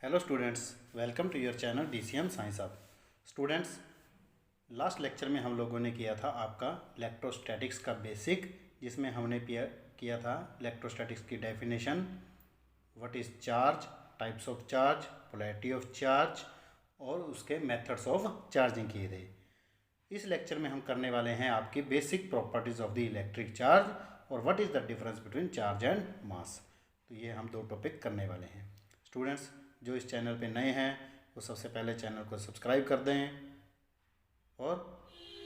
Hello students, welcome to your channel DCM science hub. Students, last lecture में हम लोगों ने किया था आपका इलेक्ट्रोस्टैटिक्स का बेसिक, जिसमें हमने किया था इलेक्ट्रोस्टैटिक्स की definition, what is charge, types of charge, polarity of charge और उसके मेथड्स ऑफ चार्जिंग किए थे। इस लेक्चर में हम करने वाले हैं आपकी basic properties of the electric charge और what is the difference between charge and mass. तो ये हम दो टॉपिक करने वाले हैं। स्टूडेंट्स, जो इस चैनल पे नए हैं वो सबसे पहले चैनल को सब्सक्राइब कर दें और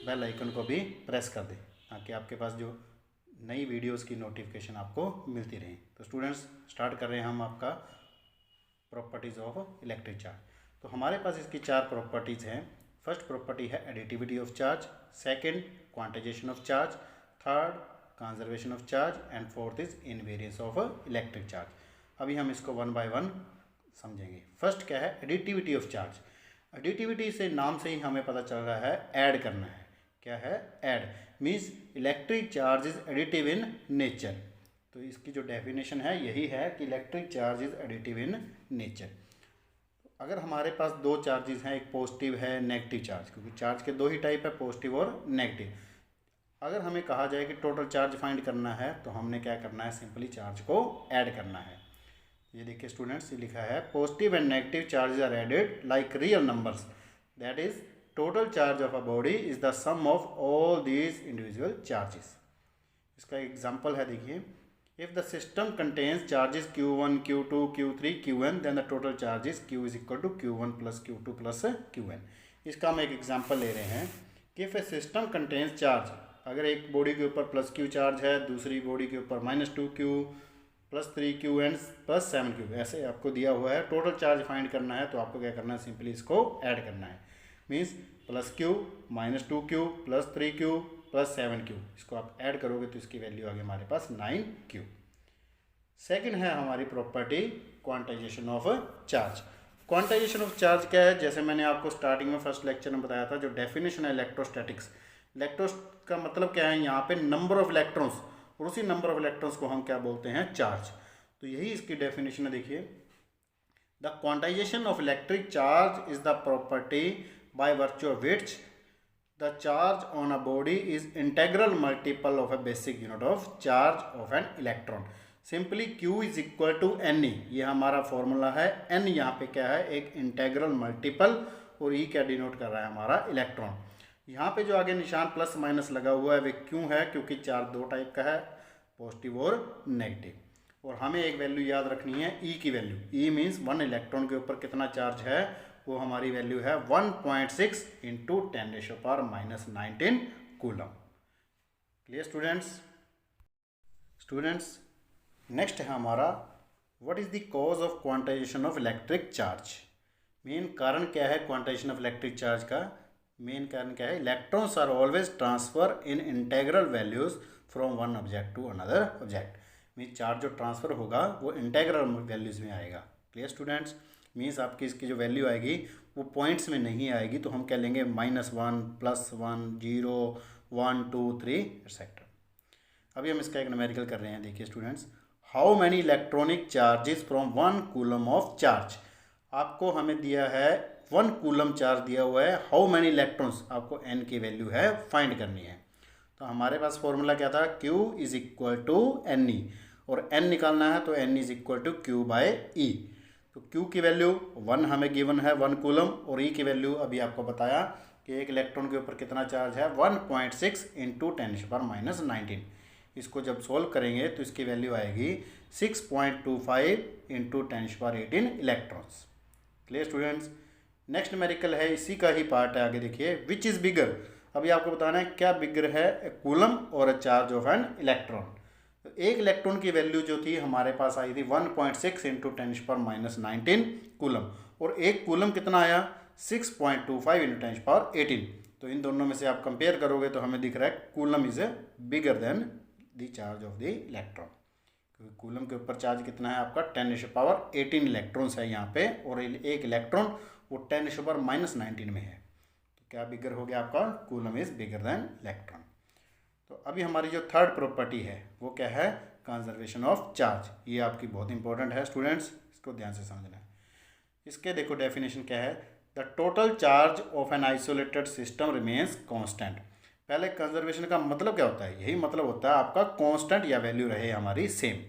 बेल आइकन को भी प्रेस कर दें ताकि आपके पास जो नई वीडियोस की नोटिफिकेशन आपको मिलती रहे। तो स्टूडेंट्स, स्टार्ट कर रहे हैं हम आपका प्रॉपर्टीज़ ऑफ इलेक्ट्रिक चार्ज। तो हमारे पास इसकी चार प्रॉपर्टीज़ हैं। फर्स्ट प्रॉपर्टी है additivity of charge, second quantization of charge, third conservation of charge and fourth is invariance of electric charge. अभी हम इसको वन बाय वन समझेंगे। फर्स्ट क्या है, एडिटिविटी ऑफ चार्ज। एडिटिविटी से नाम से ही हमें पता चल रहा है ऐड करना है। क्या है? Add means electric charge is additive in nature. तो इसकी जो डेफिनेशन है यही है कि electric charge is additive in nature. अगर हमारे पास दो चार्जेस हैं, एक पॉजिटिव है नेगेटिव चार्ज, क्योंकि चार्ज के दो ही टाइप है, पॉजिटिव और नेगेटिव। अगर हमें कहा जाए कि टोटल चार्ज फाइंड करना है तो हमने क्या करना है, सिंपली चार्ज को ऐड करना है। ये देखिए स्टूडेंट्स, ये लिखा है positive and negative charges are added like real numbers, that is total charge of a body is the sum of all these individual charges. इसका एग्जांपल है, देखिए, if the system contains charges Q1, Q2, Q3, Qn, then the total charges Q is equal to Q1 plus Q2 plus Qn। इसका हम एक example ले रहे हैं कि if a system contains charge, अगर एक बॉडी के ऊपर प्लस Q चार्ज है, दूसरी बॉडी के ऊपर -2Q plus 3Qn plus 7Q, ऐसे आपको दिया हुआ है। टोटल चार्ज फाइंड करना है तो आपको क्या करना है, सिंपली इसको ऐड करना है। Means plus Q -2Q plus 3Q plus 7Q, इसको आप ऐड करोगे तो इसकी वैल्यू आ गई हमारे पास 9Q। सेकेंड है हमारी property quantization of charge. Quantization of charge क्या है? जैसे मैंने आपको स्टार्टिंग में फर्स्ट लेक्चर में बताया था, जो डेफिनेशन है इलेक्ट्रोस्टैटिक्स, इलेक्ट्रोस का मतलब क्या है, यहाँ पे नंबर ऑफ इलेक्ट्रॉन्स, और उसी नंबर ऑफ इलेक्ट्रॉन्स को हम क्या बोलते हैं, चार्ज। तो यही इसकी डेफिनेशन है। देखिए, the quantization of electric charge is the property by virtue of which the charge on a body is integral multiple of a basic unit of charge of an electron. Simply Q is equal to NE, ये हमारा formula है। N यहाँ पे क्या है, एक integral multiple, और E क्या डिनोट कर रहा है, हमारा इलेक्ट्रॉन। यहाँ पे जो आगे निशान प्लस माइनस लगा हुआ है वे क्यों है, क्योंकि चार्ज दो टाइप का है, पॉजिटिव और नेगेटिव। और हमें एक वैल्यू याद रखनी है, E की value. E means one electron के ऊपर कितना चार्ज है, वो हमारी वैल्यू है 1.6 into 10⁻⁻19 coulomb. Clear students? Students, next है हमारा what is the cause of quantization of electric charge. Main कारण क्या है क्वांटाइजेशन ऑफ इलेक्ट्रिक चार्ज का? मेन कारण क्या है, electrons are always transfer in integral values from one object to another object. Means charge जो ट्रांसफर होगा वो इंटेग्रल वैल्यूज में आएगा। Clear students? मीन्स आपकी इसकी जो वैल्यू आएगी वो पॉइंट्स में नहीं आएगी, तो हम क्या लेंगे, -1 +1 0 1 2 3 एक्सेट्रा। अभी हम इसका एक न्यूमेरिकल कर रहे हैं। देखिए students, how many electronic charges from 1 coulomb of charge. आपको हमें दिया है 1 कूलम चार्ज दिया हुआ है, हाउ मैनी इलेक्ट्रॉन्स, आपको n की वैल्यू है फाइंड करनी है। तो हमारे पास फॉर्मूला क्या था, Q is equal to NE, और n निकालना है तो n is equal to Q by E। तो Q की वैल्यू 1 हमें गिवन है 1 कूलम, और E की वैल्यू अभी आपको बताया कि एक इलेक्ट्रॉन के ऊपर कितना चार्ज है, 1.6 इंटू 10⁻⁻19। इसको जब सोल्व करेंगे तो इसकी वैल्यू आएगी 6.25 into 10⁻18 electrons. Clear students? Next numerical है, इसी का ही पार्ट है। आगे देखिए, विच इज़ बिगर। अभी आपको बताना है क्या बिगर है, ए कूलम और ए चार्ज ऑफ एन इलेक्ट्रॉन। तो एक इलेक्ट्रॉन की वैल्यू जो थी हमारे पास आई थी 1.6 इंटू 10⁻⁻19 कूलम, और एक कूलम कितना आया, 6.25 इंटू 10⁻18। तो इन दोनों में से आप कंपेयर करोगे तो हमें दिख रहा है coulomb is a bigger than the charge of the electron, क्योंकि कूलम के ऊपर चार्ज कितना है आपका, 10⁻18 इलेक्ट्रॉन्स है यहाँ पे, और एक इलेक्ट्रॉन वो 10⁻⁻19 में है। तो क्या बिगर हो गया आपका, coulomb is bigger than electron. तो अभी हमारी जो थर्ड प्रॉपर्टी है वो क्या है, कंजर्वेशन ऑफ चार्ज। ये आपकी बहुत इंपॉर्टेंट है स्टूडेंट्स, इसको ध्यान से समझना है। इसके देखो डेफिनेशन क्या है, the total charge of an isolated system remains constant. पहले कंजर्वेशन का मतलब क्या होता है, यही मतलब होता है आपका कांस्टेंट या वैल्यू रहे हमारी सेम।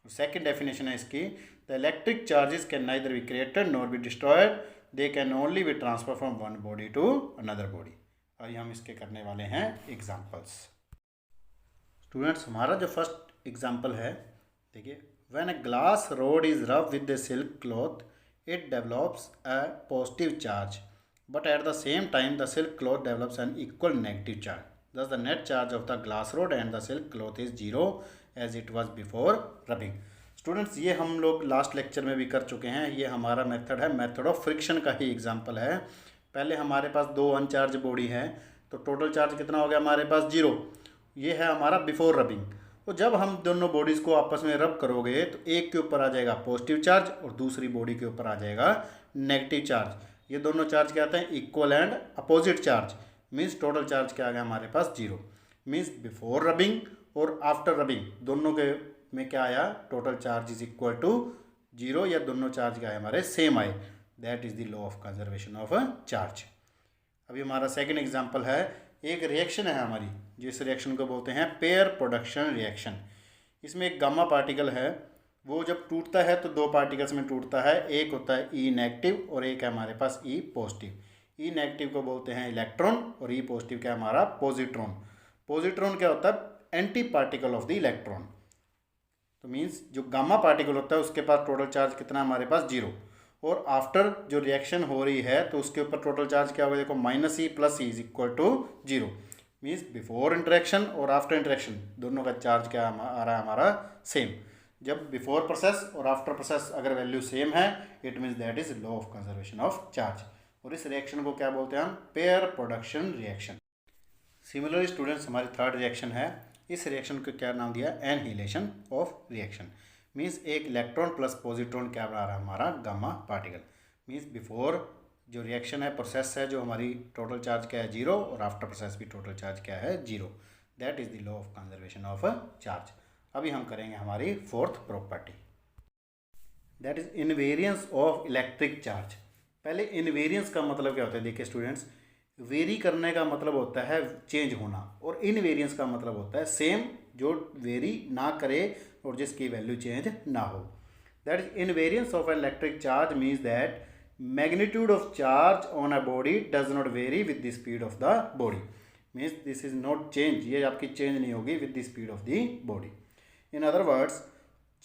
सेकंड डेफिनेशन है इसकी, the electric charges can neither be created nor be destroyed, they can only be transfer from one body to another body. अभी हम इसके करने वाले हैं एग्जाम्पल्स। स्टूडेंट्स हमारा जो फर्स्ट एग्जाम्पल है, देखिए, when a glass rod is rub with the silk cloth it develops a positive charge, but at the same time the silk cloth develops an equal negative charge. Thus the net charge of the glass rod and the silk cloth is zero as it was before rubbing. Students ये हम लोग last lecture में भी कर चुके हैं। ये हमारा मेथड है, मेथड ऑफ फ्रिक्शन का ही एग्जांपल है। पहले हमारे पास दो अनचार्ज बॉडी है, तो टोटल चार्ज कितना हो गया हमारे पास, जीरो। ये है हमारा बिफोर रबिंग। तो जब हम दोनों बॉडीज़ को आपस में रब करोगे तो एक के ऊपर आ जाएगा पॉजिटिव चार्ज और दूसरी बॉडी के ऊपर आ जाएगा नेगेटिव चार्ज। ये दोनों चार्ज क्या आते हैं, equal and opposite charge. Means total charge क्या आ गया हमारे पास, जीरो। मीन्स बिफोर रबिंग और आफ्टर रबिंग दोनों के में क्या आया, total charge is equal to zero, या दोनों चार्ज क्या है हमारे सेम आए। That is the law of conservation of charge. अभी हमारा सेकेंड एग्जाम्पल है, एक रिएक्शन है हमारी, जिस रिएक्शन को बोलते हैं पेयर प्रोडक्शन रिएक्शन। इसमें एक गामा पार्टिकल है, वो जब टूटता है तो दो पार्टिकल्स में टूटता है, एक होता है ई नेगेटिव और एक है हमारे पास ई पॉजिटिव। ई नेगेटिव को बोलते हैं इलेक्ट्रॉन और ई पॉजिटिव क्या है हमारा पॉजिट्रॉन। पॉजिट्रॉन क्या होता है, anti particle of the electron. तो मीन्स जो गामा पार्टिकल होता है उसके पास टोटल चार्ज कितना है हमारे पास, जीरो। और आफ्टर जो रिएक्शन हो रही है तो उसके ऊपर टोटल चार्ज क्या होगा, देखो minus e plus e is equal to zero. Means before interaction और आफ्टर इंटरेक्शन दोनों का चार्ज क्या आ रहा है हमारा, सेम। जब बिफोर प्रोसेस और आफ्टर प्रोसेस अगर वैल्यू सेम है, it means that is law of conservation of charge. और इस रिएक्शन को क्या बोलते हैं हम, pair production reaction. Similarly students हमारी थर्ड रिएक्शन है, इस रिएक्शन को क्या नाम दिया, एनहीलेशन ऑफ रिएक्शन। मीन्स एक इलेक्ट्रॉन प्लस पॉजिट्रॉन क्या बना रहा है हमारा गामा पार्टिकल। मीन्स बिफोर जो रिएक्शन है, प्रोसेस है, जो हमारी टोटल चार्ज क्या है, जीरो, और आफ्टर प्रोसेस भी टोटल चार्ज क्या है, zero. That is the law of conservation of charge. अभी हम करेंगे हमारी fourth property, that is invariance of electric charge. पहले इनवेरियंस का मतलब क्या होता है, देखिए स्टूडेंट्स, वेरी करने का मतलब होता है चेंज होना, और इनवेरियंस का मतलब होता है सेम, जो वेरी ना करे और जिसकी वैल्यू चेंज ना हो। That is invariance of an electric charge means that magnitude of charge on a body does not very with the speed of the body. Means this is not change, ये आपकी change नहीं होगी with the speed of the body. In other words,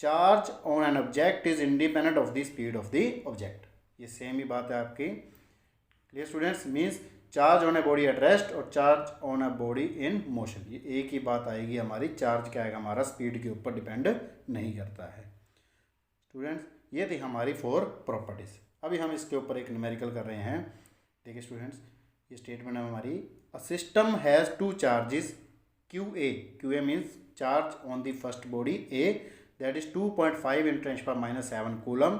charge on an object is independent of the speed of the object. ये same ही बात है आपकी। Clear students, means charge on a body at rest और charge on a body in motion, ये एक ही बात आएगी हमारी। चार्ज क्या आएगा हमारा, स्पीड के ऊपर डिपेंड नहीं करता है। स्टूडेंट्स ये थी हमारी फोर प्रॉपर्टीज़। अभी हम इसके ऊपर एक न्यूमेरिकल कर रहे हैं। देखिए स्टूडेंट्स, ये स्टेटमेंट है हमारी, a system has two charges q A means charge on the first body A, that is 2.5 × 10⁻⁷ coulomb,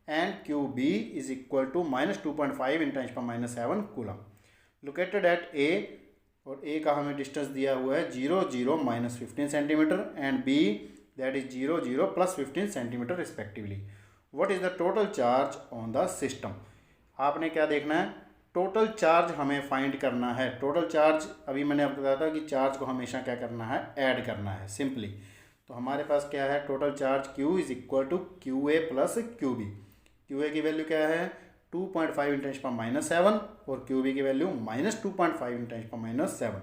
and q B is equal to -2.5 × 10⁻⁷ coulomb, located at A, और ए का हमें डिस्टेंस दिया हुआ है 0, 0, -15 centimetre, and B that is 0, 0, +15 centimetre respectively. What is the total charge on the system. आपने क्या देखना है, टोटल चार्ज हमें फाइंड करना है। टोटल चार्ज अभी मैंने आपको बताया था कि चार्ज को हमेशा क्या करना है, ऐड करना है सिंपली। तो हमारे पास क्या है, total charge Q is equal to Q A plus Q B. Q A की वैल्यू क्या है, 2.5 × 10⁻⁷, और क्यू बी की वैल्यू -2.5 × 10⁻⁷।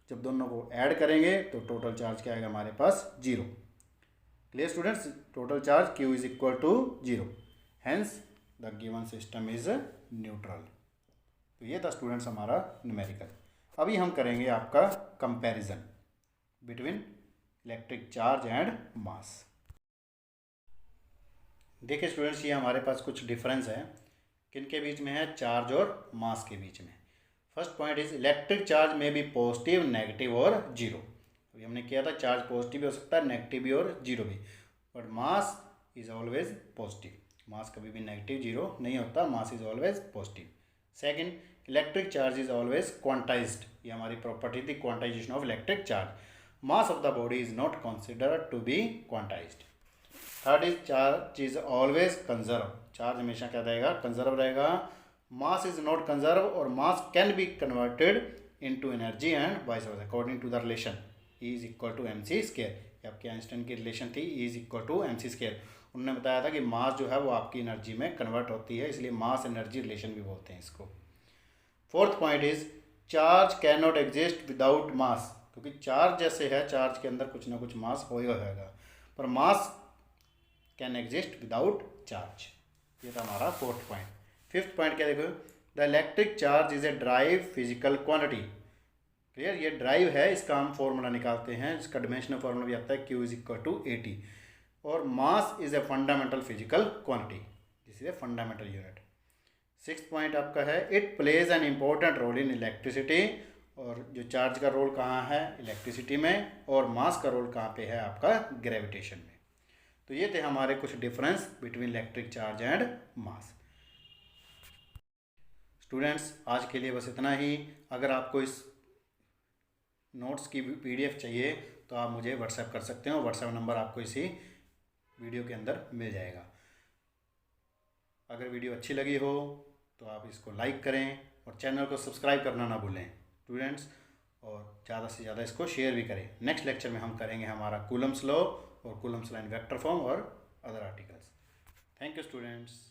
जब दोनों को ऐड करेंगे तो टोटल चार्ज क्या आएगा हमारे पास, zero. Clear students, total charge Q is equal to zero, hence the given system is neutral. तो ये था स्टूडेंट्स हमारा न्यूमेरिकल। अभी हम करेंगे आपका comparison between electric charge and मास। देखिए स्टूडेंट्स, ये हमारे पास कुछ डिफरेंस है, किनके बीच में है, चार्ज और मास के बीच में। First point is electric charge में भी पॉजिटिव, नेगेटिव और जीरो। अभी हमने किया था चार्ज पॉजिटिव भी हो सकता है, नेगेटिव भी और जीरो भी, but mass is always positive. Mass कभी भी नेगेटिव जीरो नहीं होता, mass is always positive. Second, electric charge is always quantized, ये हमारी प्रॉपर्टी थी, quantization of electric charge. Mass of the body is not considered to be quantized. Third is charge is always conserve, charge हमेशा क्या रहेगा, conserve रहेगा। Mass is not conserve और mass can be converted into energy and vice versa according to the relation E is equal to M C square. ये आपके Einstein की रिलेशन थी, E is equal to M C square. उन्होंने बताया था कि मास जो है वो आपकी एनर्जी में कन्वर्ट होती है, इसलिए मास एनर्जी रिलेशन भी बोलते हैं इसको। Fourth point is charge can not exist without mass, क्योंकि चार्ज जैसे है, चार्ज के अंदर कुछ ना कुछ मास हो ही होगा, पर मास कैन एग्जिस्ट विदाउट चार्ज। ये था हमारा फोर्थ पॉइंट। फिफ्थ पॉइंट क्या देखो, the electric charge is a drive physical quantity. Clear, ये ड्राइव है, इसका हम फॉर्मूला निकालते हैं, इसका डिमेंशनल फॉर्मूला भी आता है Q is equal to AT। और mass is a fundamental physical quantity, this is a fundamental unit. Sixth point आपका है it plays an important role in electricity. और जो चार्ज का रोल कहाँ है, इलेक्ट्रिसिटी में, और मास का रोल कहाँ पे है आपका, ग्रेविटेशन में। तो ये थे हमारे कुछ difference between electric charge and mass. Students आज के लिए बस इतना ही। अगर आपको इस नोट्स की PDF चाहिए तो आप मुझे व्हाट्सएप कर सकते हो, व्हाट्सएप नंबर आपको इसी वीडियो के अंदर मिल जाएगा। अगर वीडियो अच्छी लगी हो तो आप इसको लाइक करें और चैनल को सब्सक्राइब करना ना भूलें स्टूडेंट्स, और ज़्यादा से ज़्यादा इसको शेयर भी करें। नेक्स्ट लेक्चर में हम करेंगे हमारा कूलम्स लॉ और Coulomb's law in vector form और other articles. Thank you students.